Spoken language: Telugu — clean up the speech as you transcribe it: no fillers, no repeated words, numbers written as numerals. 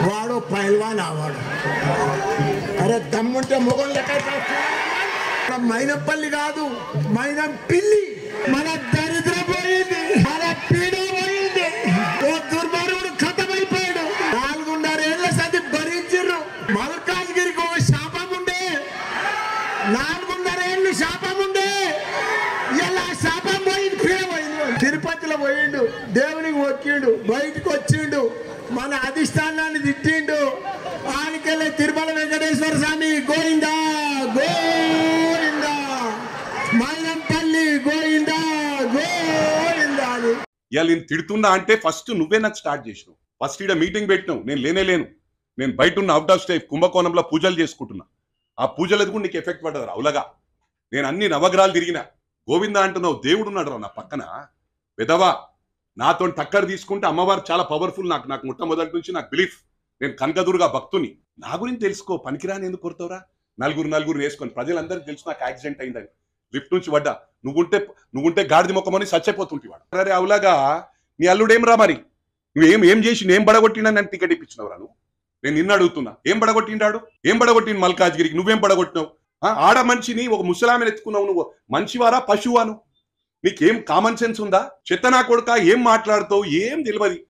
వాడు పైల్వాన్ ఆవాడు. అరే దమ్ముంటే మొగం లెక్క. మైనంపల్లి కాదు, మైనం పిల్లి. మన దరిద్ర పోయింది, మన పీడ పోయింది. ఓ దుర్మార్గుడు ఖతమైపోయాడు. 4.5 ఏళ్ల సంది భరించారు. మల్కాజ్గిరికి ఒక శాపం ఉండే, 4.5 ఏళ్ళు శాపం ఉండే. ఇలా శాపం పోయింది, పీడ పోయింది. తిరుపతిలో పోయిండు, దేవునికి మొక్కిండు, బయటకు వచ్చిండు, మన అధిష్టానాన్ని తిట్టిండు. ఆడికెళ్ళి తిరుమల వెంకటేశ్వర స్వామి గోవిందా గోవిందా, మైనంపల్లి గోవిందా గోవిందా అని. ఇవాళ నేను తిడుతున్నా అంటే ఫస్ట్ నువ్వే నాకు స్టార్ట్ చేసినావు. ఫస్ట్ ఇక్కడ మీటింగ్ పెట్టినావు, నేను లేను. నేను బయట ఉన్న అవుట్ ఆఫ్ స్టేట్ కుంభకోణంలో పూజలు చేసుకుంటున్నా. ఆ పూజలకు కూడా నీకు ఎఫెక్ట్ పడ్డది అవులగా. నేను అన్ని నవగ్రహాలు తిరిగిన. గోవిందా అంటున్నావు, దేవుడు ఉన్నాడు రా నా పక్కన. విధవా నాతో టక్కర్ తీసుకుంటే అమ్మవారు చాలా పవర్ఫుల్. నాకు మొట్టమొదటి నుంచి నాకు బిలీఫ్. నేను కనకదుర్గా భక్తుని. నా గురించి తెలుసుకో. పనికిరాని ఎందుకు కొడతావురా? నలుగురు వేసుకొని ప్రజలందరికీ తెలుసు నాకు యాక్సిడెంట్ అయిందని. లిఫ్ట్ నుంచి పడ్డా. నువ్వుంటే గాడిది మొక్కమని చచ్చిపోతుంటే వాడు. అరే అవులాగా నీ అల్లుడేం రా మరి? నువ్వేం చేసి ఏం బడగొట్టినా నన్ను టికెట్ ఇప్పించినవరా నువ్వు? నేను నిన్ను అడుగుతున్నా, ఏం బడగొట్టిండాడు? ఏం బడగొట్టింది మల్కాజ్గిరికి? నువ్వేం బడగొట్టినావు? ఆడ మనిషిని ఒక ముసలామెను ఎత్తుకున్నావు. నువ్వు మనిషివారా పశువాను? నీకేం కామన్ సెన్స్ ఉందా? చెత్త నా కొడుక, ఏం మాట్లాడుతావు? ఏం తెలియదు.